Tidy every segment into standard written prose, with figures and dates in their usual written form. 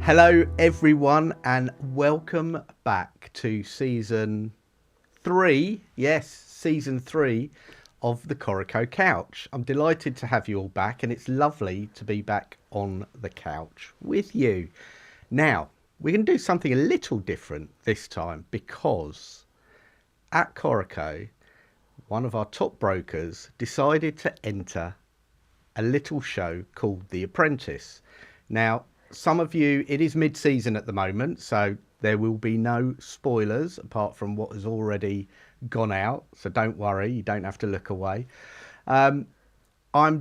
Hello everyone and welcome back to season 3, yes, season 3 of the Coreco Couch. I'm delighted to have you all back and it's lovely to be back on the couch with you. Now, we're going to do something a little different this time because at Coreco, one of our top brokers decided to enter a little show called The Apprentice. Now, some of you, it is mid-season at the moment, so there will be no spoilers apart from what has already gone out. So don't worry, you don't have to look away. I'm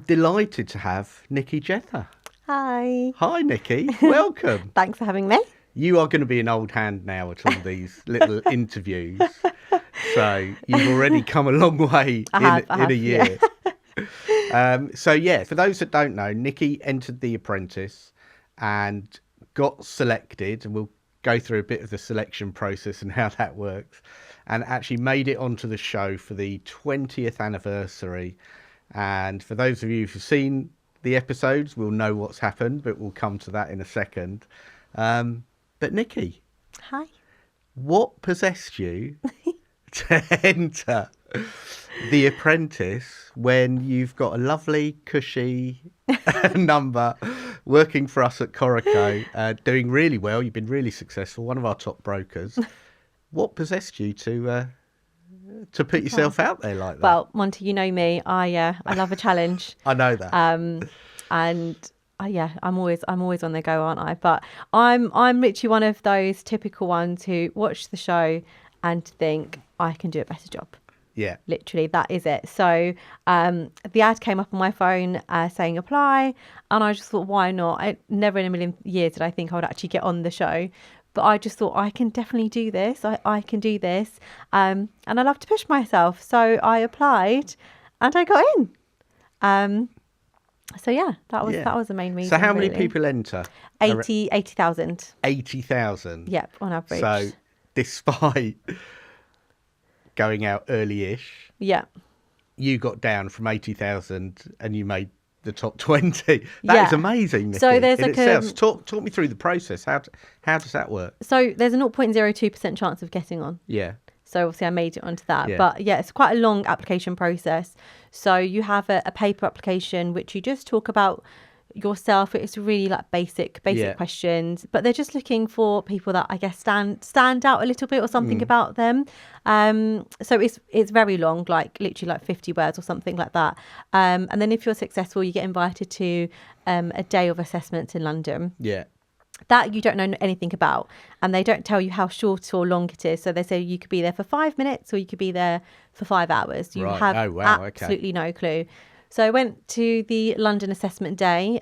delighted to have Nikki Jettha. Hi. Hi, Nikki. Welcome. Thanks for having me. You are going to be an old hand now at all these little interviews. So you've already come a long way in a year. Yeah. So yeah, for those that don't know, Nikki entered The Apprentice and got selected, and we'll go through a bit of the selection process and how that works, and actually made it onto the show for the 20th anniversary. And for those of you who've seen the episodes, will know what's happened, but we'll come to that in a second. But Nikki, Hi. what possessed you to enter The Apprentice when you've got a lovely, cushy number working for us at Coreco, doing really well? You've been really successful, one of our top brokers. What possessed you to put yourself out there like that? Well, Monty, you know me. I love a challenge. I know that. I'm always on the go, aren't I? But I'm literally one of those typical ones who watch the show and think I can do a better job. Yeah. Literally, that is it. So the ad came up on my phone saying apply, and I just thought, why not? Never in a million years did I think I would actually get on the show. But I just thought, I can definitely do this. I can do this. And I love to push myself. So I applied and I got in. So yeah, that was the main reason. So how many really. people enter? 80,000. 80,000. Yep, on average. So despite going out early-ish, yeah, you got down from 80,000 and you made the top 20. That is amazing, Nikki, so there's in like itself. Talk me through the process. How does that work? So there's a 0.02% chance of getting on. Yeah. So obviously I made it onto that. Yeah. But yeah, it's quite a long application process. So you have a paper application which you just talk about yourself. It's really like basic questions, but they're just looking for people that I guess stand out a little bit or something about them. So it's very long, like literally like 50 words or something like that. And then if you're successful, you get invited to a day of assessments in London. Yeah. That you don't know anything about, and they don't tell you how short or long it is. So they say you could be there for 5 minutes or you could be there for 5 hours. You have absolutely no clue. So I went to the London assessment day.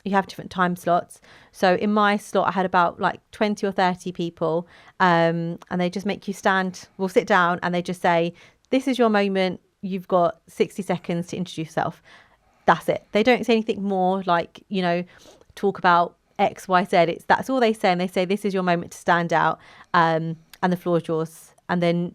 You have different time slots. So in my slot, I had about like 20 or 30 people, and they just make you sit down, and they just say, this is your moment. You've got 60 seconds to introduce yourself. That's it. They don't say anything more, like, talk about X, Y, Z. That's all they say. And they say, this is your moment to stand out, and the floor is yours. And then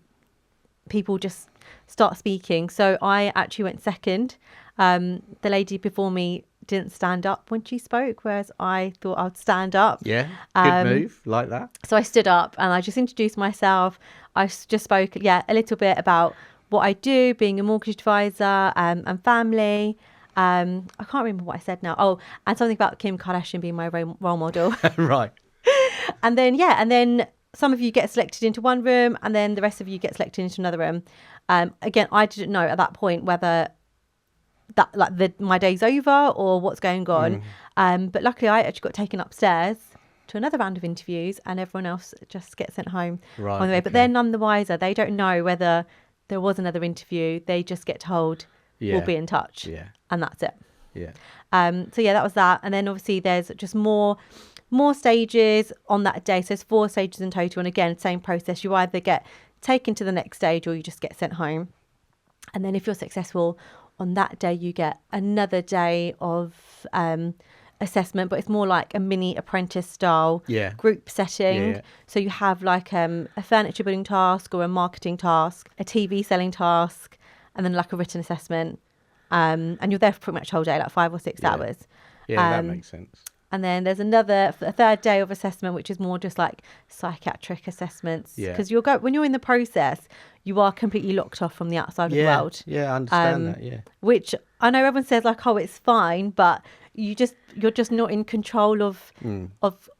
people just start speaking. So I actually went second. The lady before me didn't stand up when she spoke, whereas I thought I'd stand up. Yeah, good move, like that. So I stood up and I just introduced myself. I just spoke, a little bit about what I do, being a mortgage advisor, and family. I can't remember what I said now. Oh, and something about Kim Kardashian being my role model. Right. And then some of you get selected into one room, and then the rest of you get selected into another room. Again, I didn't know at that point whether that my day's over or what's going on. But luckily, I actually got taken upstairs to another round of interviews, and everyone else just gets sent home on the way. But they're none the wiser. They don't know whether there was another interview. They just get told, we'll be in touch. Yeah. And that's it. Yeah. So that was that. And then obviously there's just more stages on that day. So there's 4 stages in total. And again, same process. You either get taken to the next stage or you just get sent home. And then if you're successful on that day, you get another day of assessment, but it's more like a mini apprentice style group setting. Yeah. So you have like a furniture building task or a marketing task, a TV selling task, and then like a written assessment. And you're there for pretty much the whole day, like 5 or 6 hours. Yeah, that makes sense. And then there's a third day of assessment, which is more just like psychiatric assessments. Because when you're in the process, you are completely locked off from the outside of the world. Yeah, I understand that. Yeah. Which I know everyone says like, oh, it's fine, but you're just not in control of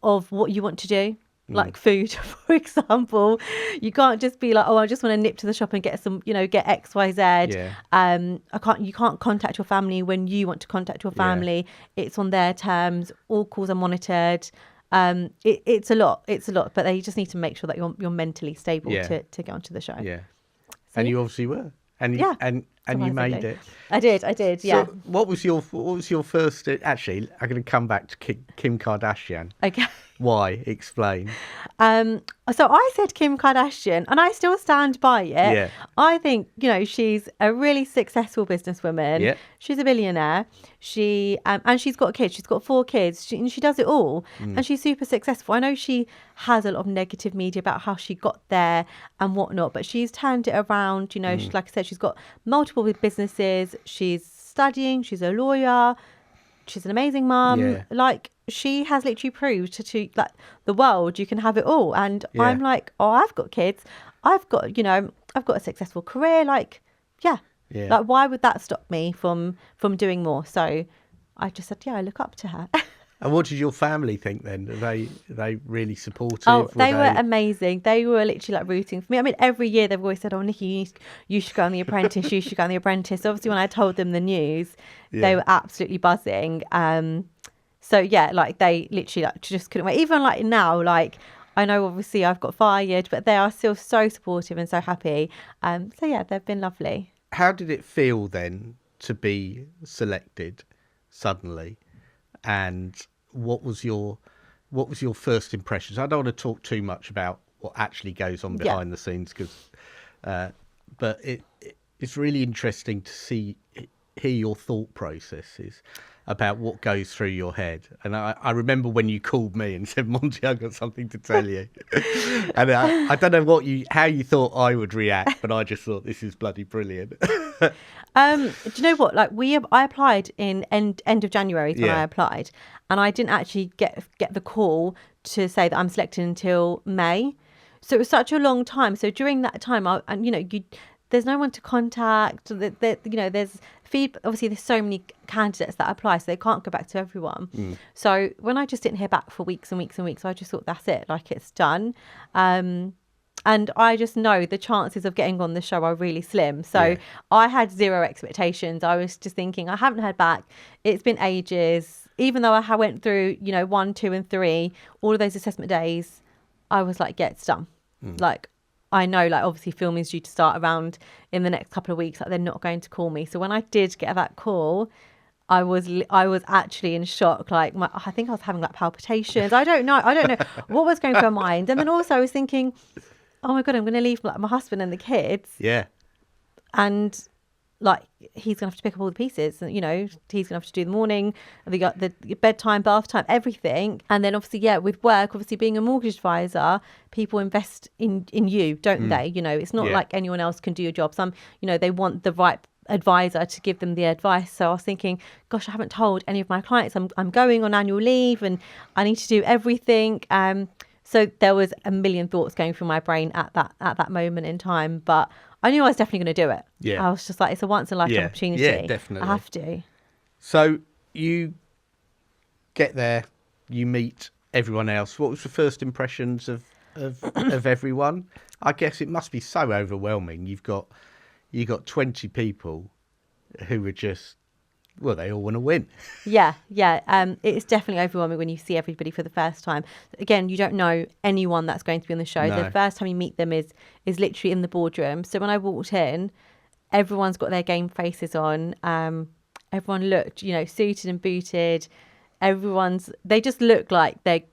what you want to do. Like food, for example, you can't just be like, oh, I just want to nip to the shop and get some, get X, Y, Z. Yeah. You can't contact your family when you want to contact your family. Yeah. It's on their terms. All calls are monitored. It's a lot, but they just need to make sure that you're mentally stable to get onto the show. Yeah. So, and you obviously were. And you made it. I did. Yeah. So what was your first? Actually, I'm going to come back to Kim Kardashian. Okay. Why? Explain. So I said Kim Kardashian, and I still stand by it. Yeah. I think she's a really successful businesswoman. Yeah. She's a billionaire. She and she's got kids. She's got 4 kids. She does it all, and she's super successful. I know she has a lot of negative media about how she got there and whatnot, but she's turned it around. She, like I said, she's got multiple businesses. She's studying. She's a lawyer. She's an amazing mum. Yeah. Like, she has literally proved to like the world you can have it all. And I'm like, oh, I've got kids. I've got a successful career. Like, yeah. Like, why would that stop me from doing more? So I just said, I look up to her. And what did your family think then? Are they really supportive? Oh, they were amazing. They were literally like rooting for me. I mean, every year they've always said, oh, Nikki, you should go on The Apprentice. You should go on The Apprentice. Obviously, when I told them the news, they were absolutely buzzing. So yeah, like they literally like just couldn't wait. Even like now, like I know obviously I've got fired, but they are still so supportive and so happy. So yeah, they've been lovely. How did it feel then to be selected suddenly? And what was your first impressions? I don't want to talk too much about what actually goes on behind the scenes, but it's really interesting to hear your thought processes about what goes through your head. And I remember when you called me and said, Monty, I've got something to tell you. And I don't know how you thought I would react, but I just thought this is bloody brilliant. Do you know what? Like I applied in end of January when I applied, and I didn't actually get the call to say that I'm selected until May. So it was such a long time. So during that time, there's no one to contact. There's feedback. Obviously, there's so many candidates that apply, so they can't go back to everyone. So when I just didn't hear back for weeks and weeks and weeks, I just thought that's it. Like, it's done. And I just know the chances of getting on the show are really slim. So I had zero expectations. I was just thinking, I haven't heard back. It's been ages. Even though I went through, 1, 2, and 3, all of those assessment days, I was like, yeah, it's done. Like, I know, like, obviously filming's due to start around in the next couple of weeks. Like, they're not going to call me. So when I did get that call, I was actually in shock. Like, I think I was having like palpitations. I don't know what was going through my mind. And then also I was thinking, oh my God, I'm going to leave like my husband and the kids. Yeah. And like, he's going to have to pick up all the pieces, and he's going to have to do the morning, the bedtime, bath time, everything. And then obviously, with work, obviously being a mortgage advisor, people invest in you, don't they? It's not like anyone else can do your job. Some, they want the right advisor to give them the advice. So I was thinking, gosh, I haven't told any of my clients I'm going on annual leave and I need to do everything. So there was a million thoughts going through my brain at that moment in time, but I knew I was definitely going to do it. Yeah. I was just like, it's a once in a lifetime opportunity. Yeah, definitely. I have to. So you get there, you meet everyone else. What was the first impressions of everyone? I guess it must be so overwhelming. You got 20 people who are just, well, they all want to win. Yeah. It's definitely overwhelming when you see everybody for the first time. Again, you don't know anyone that's going to be on the show. No. The first time you meet them is literally in the boardroom. So when I walked in, everyone's got their game faces on. Everyone looked, suited and booted. They just look like they're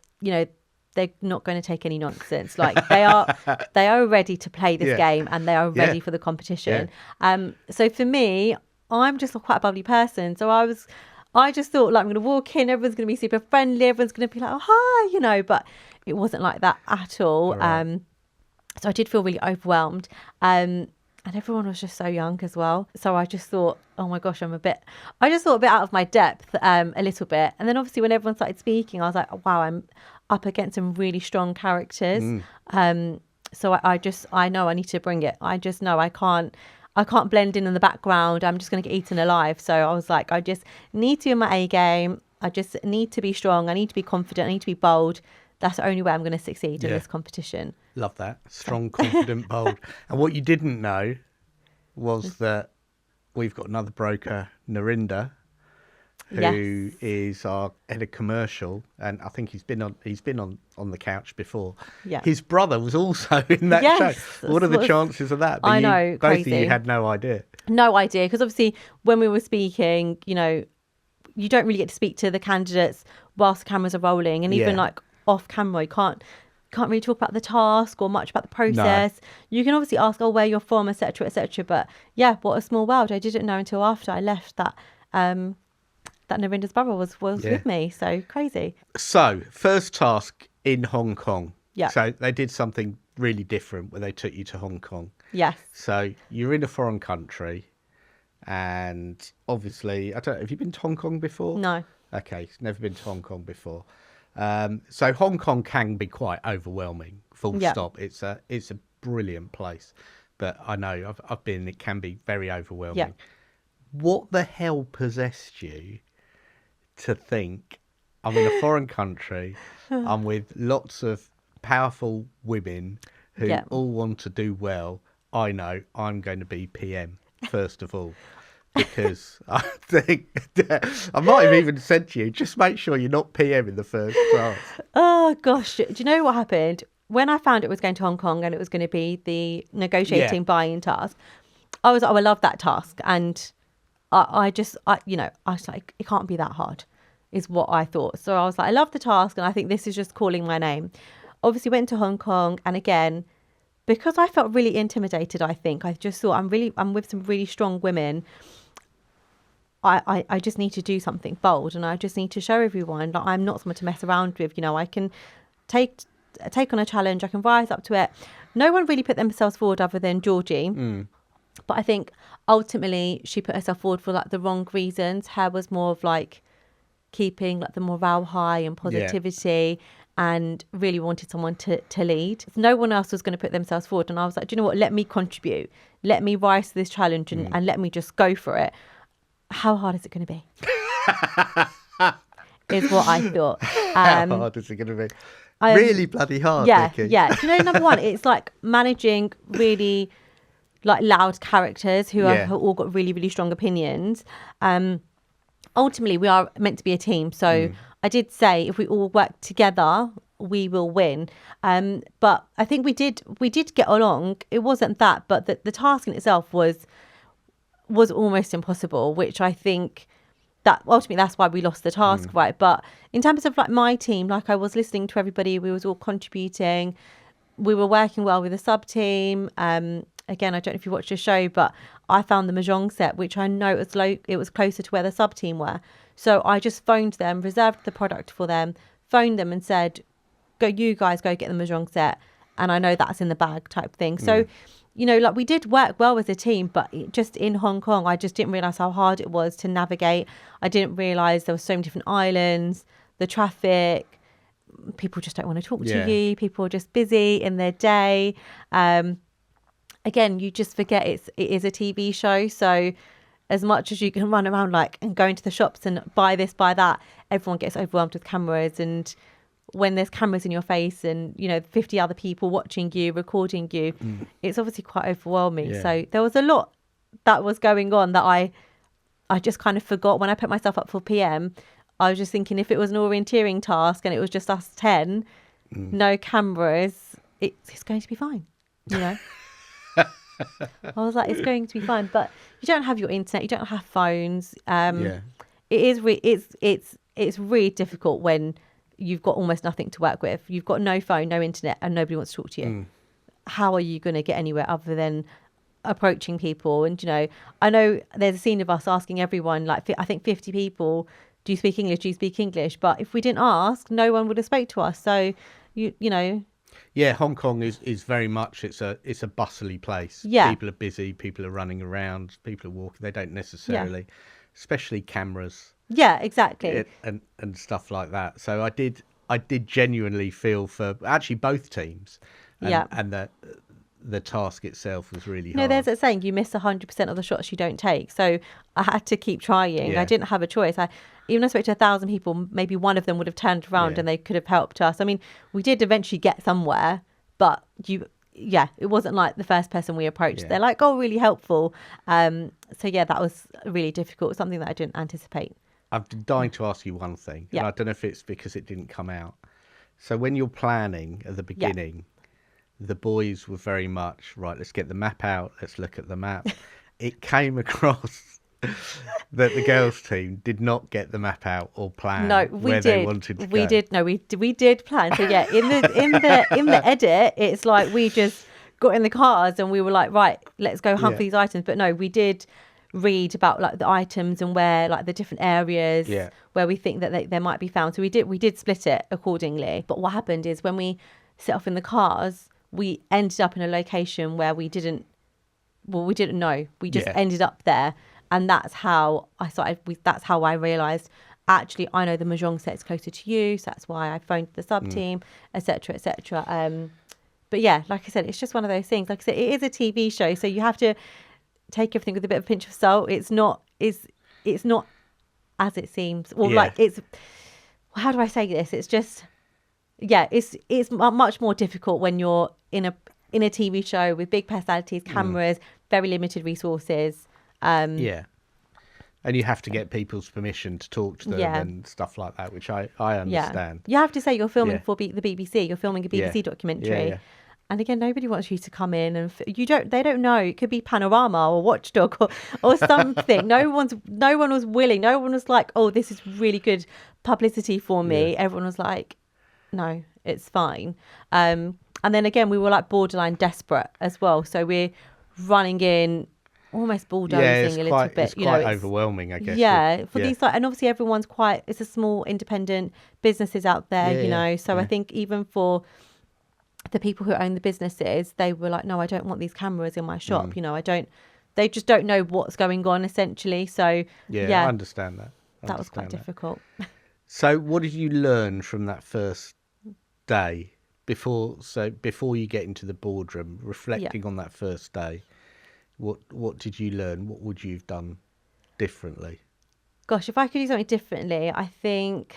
not going to take any nonsense. Like they are ready to play this game, and they are ready for the competition. Yeah. So for me, I'm just quite a bubbly person. So I just thought, like, I'm going to walk in, everyone's going to be super friendly, everyone's going to be like, oh, hi, but it wasn't like that at all. Right. So I did feel really overwhelmed. And And everyone was just so young as well. So I just thought, oh my gosh, I just thought a bit out of my depth, a little bit. And then obviously when everyone started speaking, I was like, oh, wow, I'm up against some really strong characters. So I know I need to bring it. I just know I can't blend in the background. I'm just going to get eaten alive. So I was like, I just need to be in my A game. I just need to be strong. I need to be confident. I need to be bold. That's the only way I'm going to succeed in this competition. Love that. Strong, confident, bold. And what you didn't know was that we've got another broker, Narinder, who is our head of commercial, and I think he's been on the couch before. Yeah. His brother was also in that show. What are the chances of that? But I know, both crazy. of you had no idea. No idea, because obviously when we were speaking, you don't really get to speak to the candidates whilst the cameras are rolling, and even like off camera, you can't really talk about the task or much about the process. No. You can obviously ask, where you're from, etc., etc. But yeah, what a small world. I didn't know until after I left that that Narinder's brother was with me. So crazy. So first task in Hong Kong. Yeah. So they did something really different when they took you to Hong Kong. Yes. So you're in a foreign country, and obviously, I don't know, have you been to Hong Kong before? No. Okay, never been to Hong Kong before. So Hong Kong can be quite overwhelming. Full stop. It's a brilliant place, but I know I've been. It can be very overwhelming. Yeah. What the hell possessed you to think I'm in a foreign country? I'm with lots of powerful women who all want to do well. I know I'm going to be PM first of all. Because I think I might have even said to you, just make sure you're not PM in the first class. Oh, gosh. Do you know what happened? When I found it was going to Hong Kong and it was going to be the negotiating buy-in task, I was like, I love that task. And I was like, it can't be that hard, is what I thought. So I was like, I love the task. And I think this is just calling my name. Obviously went to Hong Kong. And again, because I felt really intimidated, I think, I just thought I'm with some really strong women. I just need to do something bold, and I just need to show everyone that I'm not someone to mess around with. I can take on a challenge. I can rise up to it. No one really put themselves forward other than Georgie. But I think ultimately she put herself forward for like the wrong reasons. Her was more of like keeping like the morale high and positivity. And really wanted someone to lead. No one else was going to put themselves forward. And I was like, do you know what? Let me contribute. Let me rise to this challenge and let me just go for it. How hard is it going to be? Is what I thought. How hard is it going to be? Really bloody hard, Nikki. Yeah. Do you know, number one, it's like managing really like loud characters who have all got really, really strong opinions. Ultimately, we are meant to be a team. So I did say if we all work together, we will win. But I think we did get along. It wasn't that, but the task in itself was almost impossible, which I think that ultimately that's why we lost the task, right? But in terms of like my team, like I was listening to everybody, we was all contributing. We were working well with the sub team. Again, I don't know if you watched the show, but I found the mahjong set, which I know it was closer to where the sub team were. So I just phoned them, reserved the product for them, phoned them and said, you guys go get the mahjong set. And I know that's in the bag type thing. So, like we did work well as a team, but just in Hong Kong, I just didn't realise how hard it was to navigate. I didn't realise there were so many different islands, the traffic, people just don't want to talk to you. People are just busy in their day. Again, you just forget it is a TV show. So as much as you can run around and go into the shops and buy this, buy that, everyone gets overwhelmed with cameras. And when there's cameras in your face and 50 other people watching you, recording you, it's obviously quite overwhelming. So there was a lot that was going on that I just kind of forgot. When I put myself up for PM, I was just thinking if it was an orienteering task and it was just us 10, no cameras, it's going to be fine, I was like, it's going to be fine. But you don't have your internet, you don't have phones. It's really difficult when you've got almost nothing to work with. You've got no phone, no internet, and nobody wants to talk to you. How are you going to get anywhere other than approaching people? And I know there's a scene of us asking everyone, I think 50 people, do you speak English? Do you speak English? But if we didn't ask, no one would have spoke to us. So you know Yeah, Hong Kong is very much, it's a bustly place. Yeah. People are busy, people are running around, people are walking. They don't necessarily, especially cameras. Yeah, exactly. And stuff like that. So I did genuinely feel for actually both teams, and the task itself was really hard. No, there's that saying, you miss 100% of the shots you don't take. So I had to keep trying. I didn't have a choice. Even I spoke to 1,000 people, maybe one of them would have turned around and they could have helped us. I mean, we did eventually get somewhere, but it wasn't like the first person we approached. They're like, oh, really helpful. So that was really difficult. Something that I didn't anticipate. I've been dying to ask you one thing, and I don't know if it's because it didn't come out. So when you're planning at the beginning, the boys were very much, right, let's get the map out, let's look at the map. It came across that the girls' team did not get the map out or plan where they wanted to go. We did. No, we did plan. So in the edit, it's like we just got in the cars and we were like, right, let's go hunt for these items. But no, we did read about like the items and where like the different areas where we think that they might be found. So we did split it accordingly. But what happened is when we set off in the cars, we ended up in a location where we didn't know. We just ended up there, and that's how I started. That's how I realised, actually, I know the Mahjong set is closer to you, so that's why I phoned the sub team, etc., etc. But yeah, like I said, it's just one of those things. Like I said, it is a TV show, so you have to take everything with a bit of a pinch of salt. It's not as it seems, or like it's. How do I say this? It's just. Yeah, it's much more difficult when you're in a TV show with big personalities, cameras, very limited resources. And you have to get people's permission to talk to them and stuff like that, which I understand. You have to say you're filming for the BBC. You're filming a BBC documentary. And again, nobody wants you to come in and they don't know. It could be Panorama or Watchdog or something. No one was willing. No one was like, oh, this is really good publicity for me. Everyone was like, no, it's fine. And then again, we were like borderline desperate as well. So we're running in, almost bulldozing a little bit. It's quite overwhelming, I guess. Yeah, for these, and obviously everyone's it's a small independent businesses out there, So I think even for the people who own the businesses, they were like, no, I don't want these cameras in my shop. They just don't know what's going on essentially. So I understand that. That was quite difficult. So what did you learn from that first day before you get into the boardroom, reflecting on that first day? What did you learn? What would you have done differently? Gosh, if I could do something differently, I think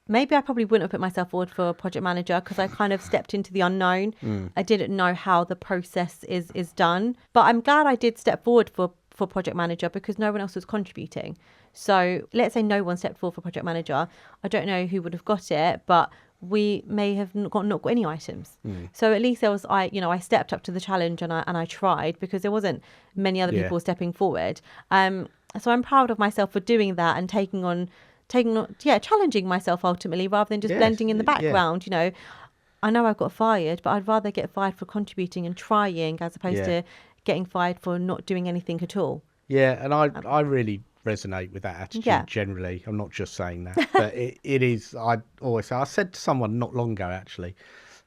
maybe I probably wouldn't have put myself forward for project manager, because I kind of stepped into the unknown. I didn't know how the process is done. But I'm glad I did step forward for project manager, because no one else was contributing. So let's say no one stepped forward for project manager. I don't know who would have got it, but we may have not got any items. So at least I stepped up to the challenge and I tried, because there wasn't many other people stepping forward. So I'm proud of myself for doing that and taking on, challenging myself ultimately, rather than just blending in the background. I know I got fired, but I'd rather get fired for contributing and trying as opposed to getting fired for not doing anything at all. Yeah, and I really resonate with that attitude generally. I'm not just saying that, but it is. I always say. I said to someone not long ago, actually,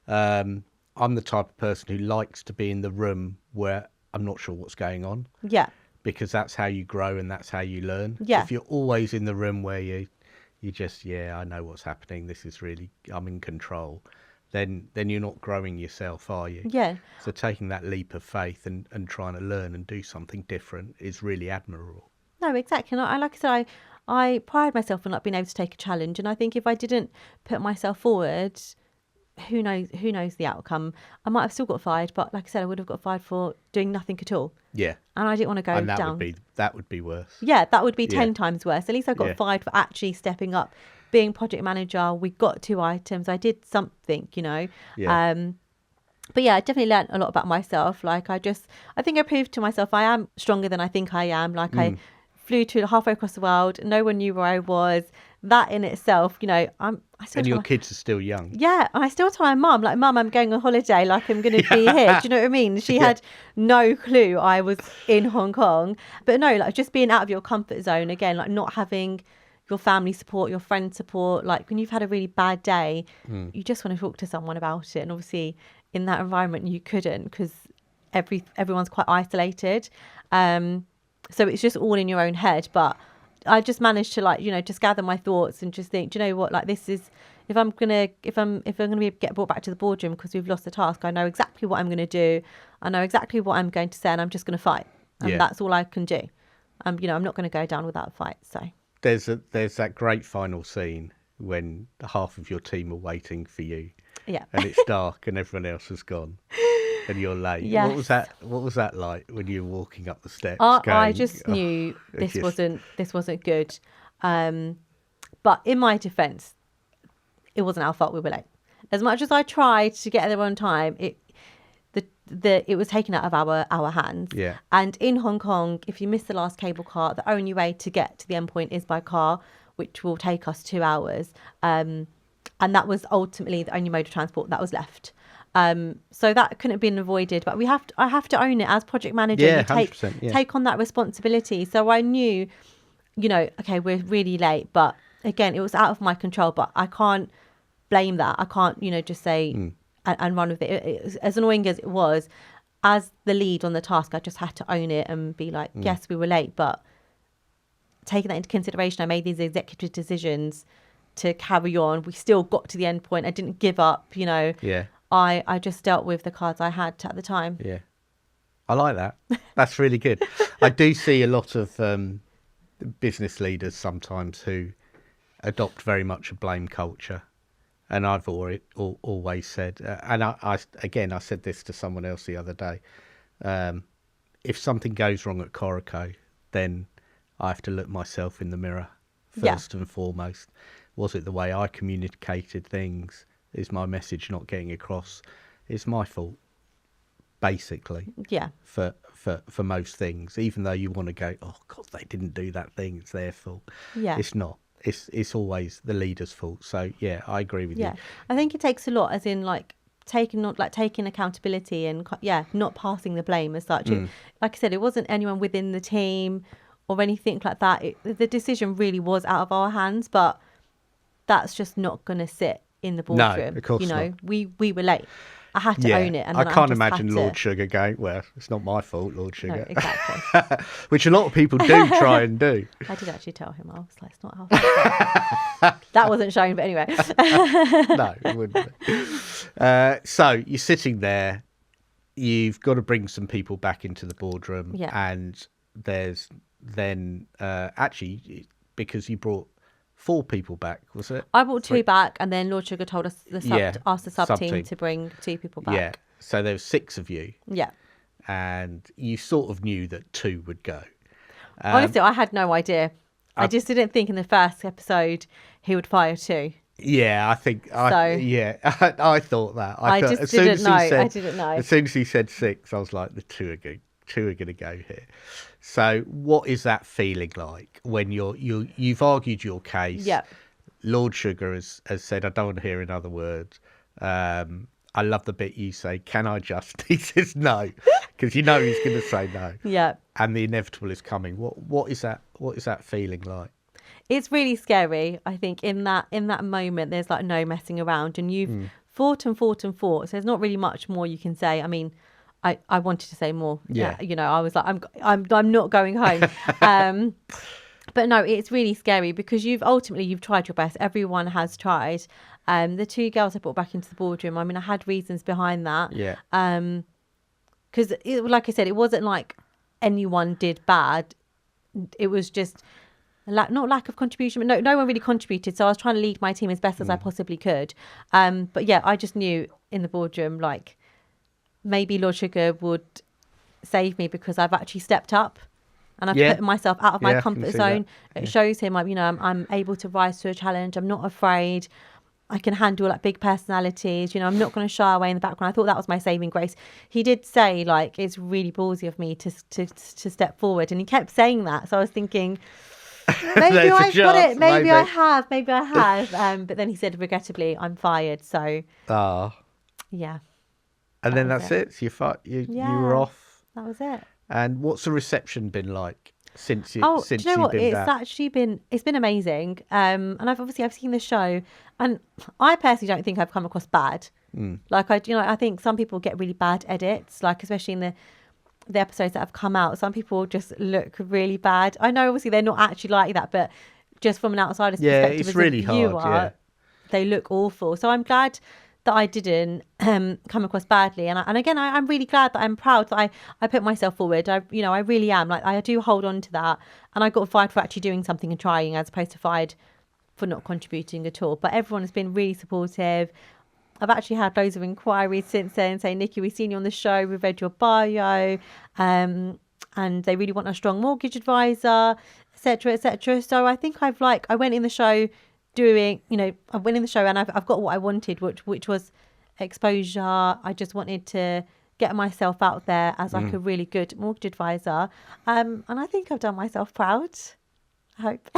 I'm the type of person who likes to be in the room where I'm not sure what's going on. Yeah. Because that's how you grow and that's how you learn. Yeah. If you're always in the room where you just, I know what's happening, this is really, I'm in control, then you're not growing yourself, are you? Yeah. So taking that leap of faith and trying to learn and do something different is really admirable. No, exactly. And like I said, I pride myself on not being able to take a challenge. And I think if I didn't put myself forward, who knows the outcome? I might have still got fired, but like I said, I would have got fired for doing nothing at all. Yeah. And I didn't want to go down. That would be worse. Yeah, that would be 10 times worse. At least I got fired for actually stepping up, being project manager. We got 2 items. I did something, Yeah. But yeah, I definitely learned a lot about myself. Like I think I proved to myself I am stronger than I think I am. Like I flew to halfway across the world. No one knew where I was. That in itself, and your kids are still young. Yeah, and I still tell my mum, like, Mum, I'm going on holiday, like I'm going to be here. Do you know what I mean? She had no clue I was in Hong Kong. But no, like just being out of your comfort zone again, like not having your family support, your friend support. Like when you've had a really bad day, you just want to talk to someone about it. And obviously in that environment, you couldn't because everyone's quite isolated. So it's just all in your own head. But I just managed to just gather my thoughts and just think, do you know what, like this is, if I'm gonna get brought back to the boardroom because we've lost the task, I know exactly what I'm gonna do. I know exactly what I'm going to say, and I'm just gonna fight. And that's all I can do. I'm not gonna go down without a fight. So there's that great final scene when half of your team are waiting for you. Yeah. And it's dark and everyone else has gone. And you're late. Yes. What was that like when you were walking up the steps? I just knew this wasn't good. But in my defence, it wasn't our fault we were late. As much as I tried to get there on time, it was taken out of our hands. Yeah. And in Hong Kong, if you miss the last cable car, the only way to get to the endpoint is by car, which will take us 2 hours. And that was ultimately the only mode of transport that was left. So that couldn't have been avoided, but I have to own it as project manager. Yeah, you take on that responsibility. So I knew, okay, we're really late, but again, it was out of my control, but I can't blame that. I can't, just say and run with it. As annoying as it was, as the lead on the task, I just had to own it and be like, yes, we were late, but taking that into consideration, I made these executive decisions to carry on. We still got to the end point. I didn't give up, Yeah. I just dealt with the cards I had at the time. Yeah. I like that. That's really good. I do see a lot of business leaders sometimes who adopt very much a blame culture. And I've always said, and I said this to someone else the other day, if something goes wrong at Coreco, then I have to look myself in the mirror first and foremost. Was it the way I communicated things? Is my message not getting across? It's my fault, basically. Yeah. For most things, even though you want to go, oh God, they didn't do that thing, it's their fault. Yeah. It's not. It's always the leader's fault. So yeah, I agree with you. Yeah, I think it takes a lot, as in taking accountability and not passing the blame as such. Like I said, it wasn't anyone within the team or anything like that. The decision really was out of our hands, but that's just not going to sit in the boardroom. No, of course not. We were late. I had to own it. And I can't imagine Lord Sugar going, well, it's not my fault, Lord Sugar. No, exactly. Which a lot of people do try and do. I did actually tell him. I was like, it's not our fault. That wasn't shown, but anyway. No, it wouldn't be. So you're sitting there. You've got to bring some people back into the boardroom. Yeah. And there's then, actually, because you brought 4 people back, was it? I brought 2 back, and then Lord Sugar told us asked the sub team to bring 2 people back. Yeah. So there were 6 of you. Yeah. And you sort of knew that 2 would go. Honestly, I had no idea. I just didn't think in the first episode he would fire 2. Yeah, I thought that. I didn't know. As soon as he said 6, I was like, the 2 are going to go here. So what is that feeling like when you've argued your case? Yeah. Lord Sugar has said, I don't want to hear another word. I love the bit you say, can I just? He says no, because he's going to say no. Yeah. And the inevitable is coming. What is that feeling like? It's really scary. I think in that moment, there's no messing around, and you've fought and fought and fought. So there's not really much more you can say. I mean, I wanted to say more. Yeah. I was like, I'm not going home. But no, it's really scary because you've tried your best. Everyone has tried. The 2 girls I brought back into the boardroom, I mean, I had reasons behind that. Yeah. Because like I said, it wasn't like anyone did bad. It was just not lack of contribution, but no one really contributed. So I was trying to lead my team as best as I possibly could. But yeah, I just knew in the boardroom, maybe Lord Sugar would save me because I've actually stepped up and I've put myself out of my comfort zone. It shows him, I'm able to rise to a challenge. I'm not afraid. I can handle big personalities. I'm not going to shy away in the background. I thought that was my saving grace. He did say it's really ballsy of me to step forward, and he kept saying that. So I was thinking, maybe I've got it. Maybe I have. But then he said, regrettably, I'm fired. So yeah. And then that's it. So you were off. That was it. And what's the reception been like since you do you know what? Been back? It's been amazing. And I've seen the show, and I personally don't think I've come across bad. Like I think some people get really bad edits, like especially in the episodes that have come out. Some people just look really bad. I know obviously they're not actually like that, but just from an outsider's perspective, it's as really a viewer, hard. they look awful. So I'm glad that I didn't come across badly. And again, I'm really glad that I'm proud that I put myself forward. I really am. Like, I do hold on to that. And I got fired for actually doing something and trying, as opposed to fired for not contributing at all. But everyone has been really supportive. I've actually had loads of inquiries since then saying, Nikki, we've seen you on the show, we've read your bio, and they really want a strong mortgage advisor, etc., etc. So I think I went in the show I went in the show and I've got what I wanted, which was exposure. I just wanted to get myself out there as like a really good mortgage advisor. And I think I've done myself proud. I hope.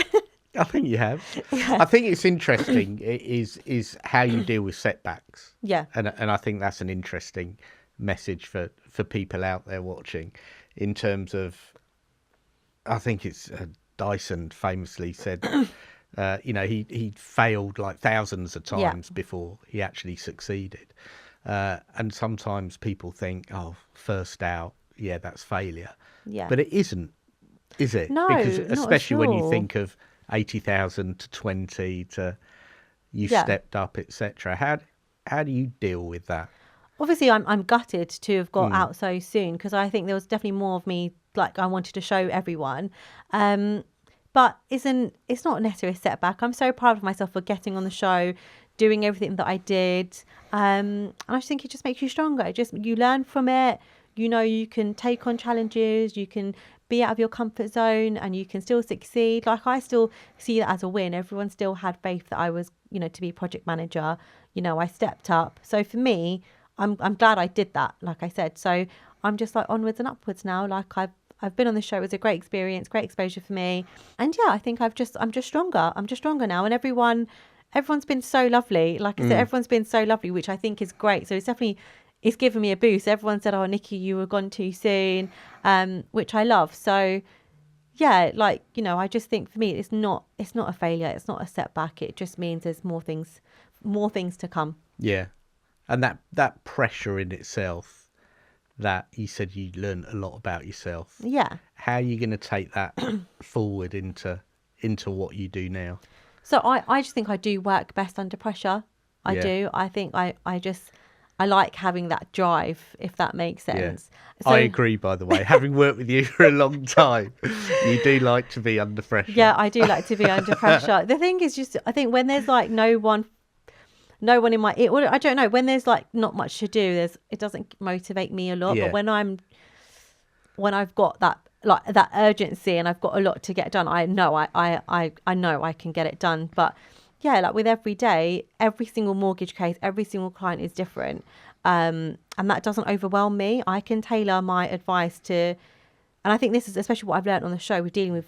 I think you have. Yeah. I think it's interesting is how you deal with setbacks. Yeah. And I think that's an interesting message for people out there watching, in terms of, I think it's Dyson famously said, he failed like thousands of times before he actually succeeded. And sometimes people think, oh, first out, that's failure. Yeah. But it isn't, is it? No, because not especially at when you all. think of 80,000 to 20 to you stepped up, etc. How do you deal with that? Obviously, I'm gutted to have got out so soon, because I think there was definitely more of me, like I wanted to show everyone. But it's not necessarily a setback. I'm so proud of myself for getting on the show, doing everything that I did. And I just think it just makes you stronger. You learn from it. You can take on challenges. You can be out of your comfort zone, and you can still succeed. Like, I still see that as a win. Everyone still had faith that I was, to be project manager. I stepped up. So for me, I'm glad I did that, like I said. So I'm just like onwards and upwards now. Like, I've been on the show. It was a great experience, great exposure for me. And I think I'm just stronger. I'm just stronger now. And everyone's been so lovely. Like I said, everyone's been so lovely, which I think is great. So it's given me a boost. Everyone said, oh, Nikki, you were gone too soon, which I love. So I just think for me, it's not a failure. It's not a setback. It just means there's more things to come. Yeah. And that pressure in itself, that you said you learned a lot about yourself. Yeah. How are you going to take that forward into what you do now? So I just think I do work best under pressure. I do. I think I like having that drive, if that makes sense. Yeah. So, I agree, by the way. Having worked with you for a long time, you do like to be under pressure. Yeah, I do like to be under pressure. The thing is, just I think when there's like no one in my I don't know, when there's like not much to do, it doesn't motivate me a lot. Yeah. But when I've got that urgency and I've got a lot to get done, I know I know I can get it done. But like with every day, every single mortgage case, every single client is different, and that doesn't overwhelm me. I can tailor my advice to, and I think this is especially what I've learned on the show with dealing with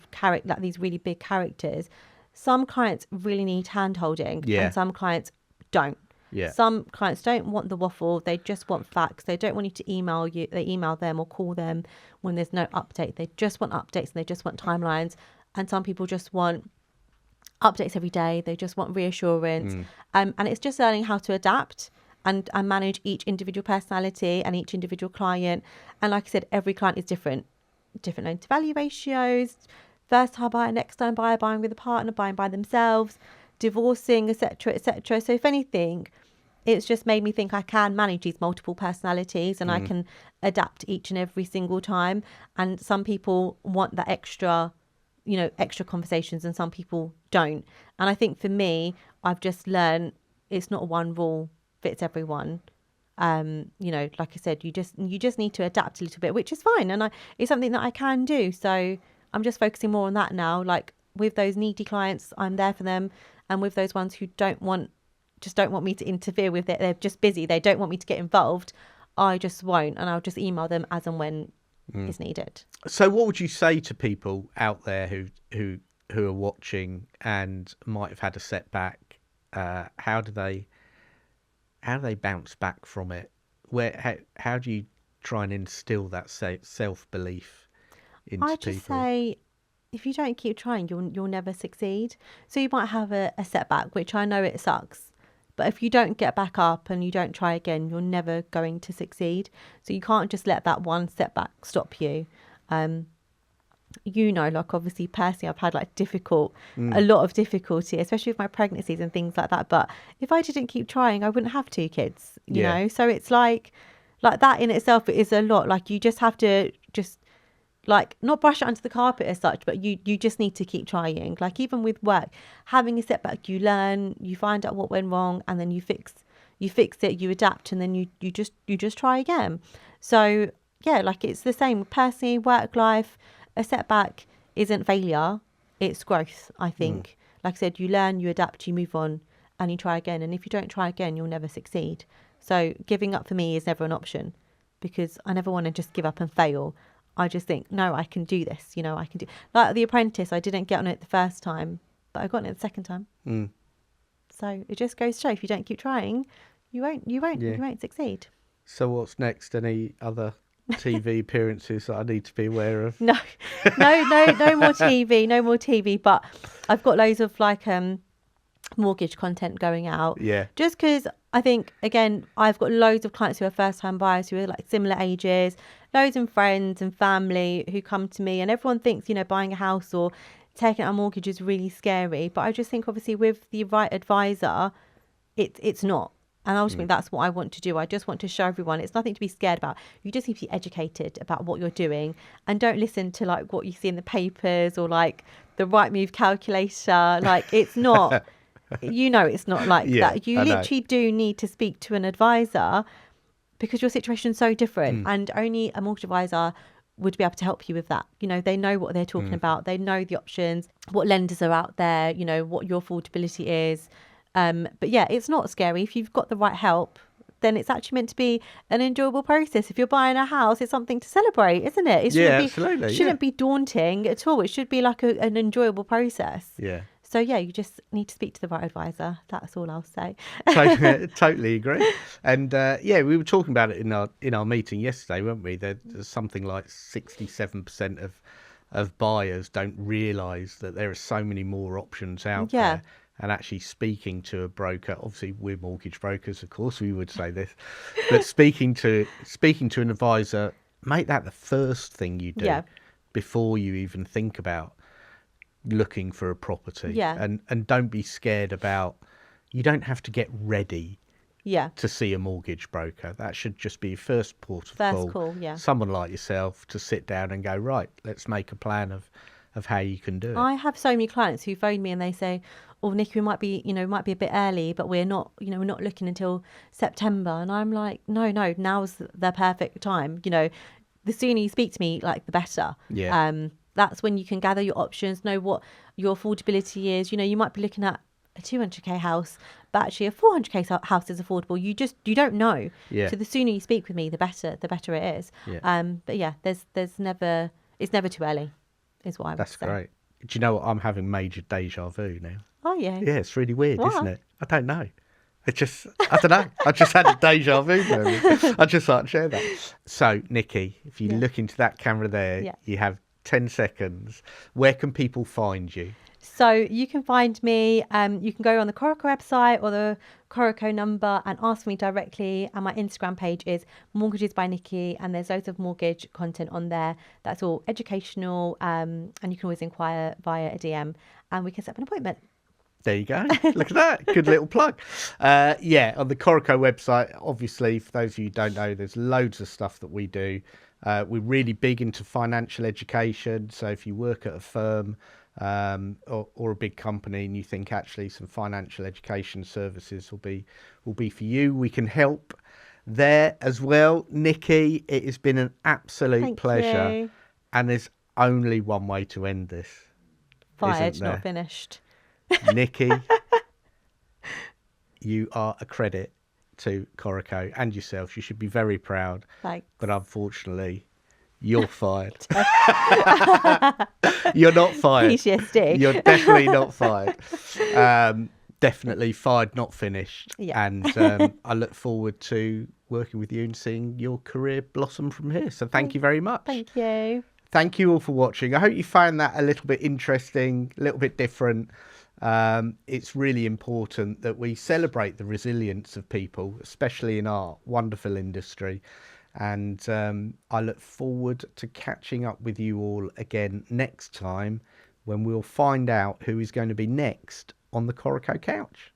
these really big characters. Some clients really need hand holding, and some clients don't. Yeah. Some clients don't want the waffle. They just want facts. They don't want you to email you. They email them or call them when there's no update. They just want updates, and they just want timelines. And some people just want updates every day. They just want reassurance. And it's just learning how to adapt and manage each individual personality and each individual client. And like I said, every client is different loan to value ratios, first time buyer, next time buyer, buying with a partner, buying by themselves, divorcing, etc., etc. So if anything, it's just made me think I can manage these multiple personalities, and I can adapt each and every single time. And some people want that extra conversations, and some people don't. And I think for me, I've just learned it's not one rule fits everyone. Like I said, you just need to adapt a little bit, which is fine. And it's something that I can do. So I'm just focusing more on that now. Like with those needy clients, I'm there for them. And with those ones who don't want me to interfere with it, they're just busy, they don't want me to get involved, I just won't. And I'll just email them as and when is needed. So what would you say to people out there who are watching and might have had a setback? How do they bounce back from it? How do you try and instill that self-belief into people? I just say if you don't keep trying, you'll never succeed. So you might have a setback, which I know it sucks. But if you don't get back up and you don't try again, you're never going to succeed. So you can't just let that one setback stop you. Like obviously personally, I've had like a lot of difficulty, especially with my pregnancies and things like that. But if I didn't keep trying, I wouldn't have 2 kids, you know? So it's like that in itself is a lot. Like you just have to like not brush it under the carpet as such, but you just need to keep trying. Like even with work, having a setback, you learn, you find out what went wrong, and then you fix it, you adapt, and then you just try again. So yeah, like it's the same personally, work life. A setback isn't failure, it's growth, I think. Like I said, you learn, you adapt, you move on, and you try again. And if you don't try again, you'll never succeed. So giving up for me is never an option, because I never want to just give up and fail. I just think, no, I can do this. You know, I can do. Like The Apprentice, I didn't get on it the first time, but I got on it the second time. So it just goes to show, if you don't keep trying, you won't succeed. So what's next? Any other TV appearances that I need to be aware of? No more TV. But I've got loads of like mortgage content going out. Yeah. Just because I think, again, I've got loads of clients who are first-time buyers who are like similar ages, loads of friends and family who come to me, and everyone thinks, you know, buying a house or taking out a mortgage is really scary. But I just think, obviously, with the right advisor, it's not. And ultimately, that's what I want to do. I just want to show everyone it's nothing to be scared about. You just need to be educated about what you're doing, and don't listen to like what you see in the papers or like the right move calculator. Like it's not, it's not like that. You literally do need to speak to an advisor, because your situation is so different, and only a mortgage advisor would be able to help you with that. You know, they know what they're talking about. They know the options, what lenders are out there, you know, what your affordability is. But yeah, it's not scary. If you've got the right help, then it's actually meant to be an enjoyable process. If you're buying a house, it's something to celebrate, isn't it? It shouldn't be daunting at all. It should be like an enjoyable process. Yeah. So yeah, you just need to speak to the right advisor. That's all I'll say. Totally agree. And we were talking about it in our meeting yesterday, weren't we? There's something like 67% of buyers don't realise that there are so many more options out there. And actually speaking to a broker, obviously we're mortgage brokers, of course, we would say this, but speaking to an advisor, make that the first thing you do before you even think about looking for a property. And don't be scared about, you don't have to get ready to see a mortgage broker. That should just be your first port of call. Someone like yourself to sit down and go, right, let's make a plan of how you can do it. I have so many clients who phone me and they say, oh, Nikki, we might be a bit early, but we're not looking until September. And I'm like, no, now's the perfect time. You know, the sooner you speak to me, like the better. That's when you can gather your options, know what your affordability is. You know, you might be looking at a 200k house, but actually a 400k house is affordable. You don't know. So the sooner you speak with me, the better it is. But yeah, it's never too early, is what I would say. That's great. Do you know what? I'm having major deja vu now. Oh yeah. Yeah, it's really weird, isn't it? I don't know. I don't know. I just had a deja vu moment. I just like to share that. So, Nikki, if you look into that camera there, you have 10 seconds. Where can people find you? So you can find me, you can go on the Coreco website or the Coreco number and ask me directly. And my Instagram page is Mortgages by Nikki, and there's loads of mortgage content on there. That's all educational, and you can always inquire via a DM and we can set up an appointment. There you go. Look at that. Good little plug. On the Coreco website, obviously, for those of you who don't know, there's loads of stuff that we do. We're really big into financial education. So if you work at a firm or a big company and you think actually some financial education services will be for you, we can help there as well. Nikki, it has been an absolute pleasure. You. And there's only one way to end this. Fired, not finished. Nikki, you are a credit to Coreco and yourself. You should be very proud. Thanks. But unfortunately, you're fired. You're not fired. PTSD. You're definitely not fired. Definitely fired, not finished. Yeah. And I look forward to working with you and seeing your career blossom from here. So thank you very much. Thank you. thank you all for watching. I hope you found that a little bit interesting, a little bit different. It's really important that we celebrate the resilience of people, especially in our wonderful industry. And I look forward to catching up with you all again next time, when we'll find out who is going to be next on the Coreco couch.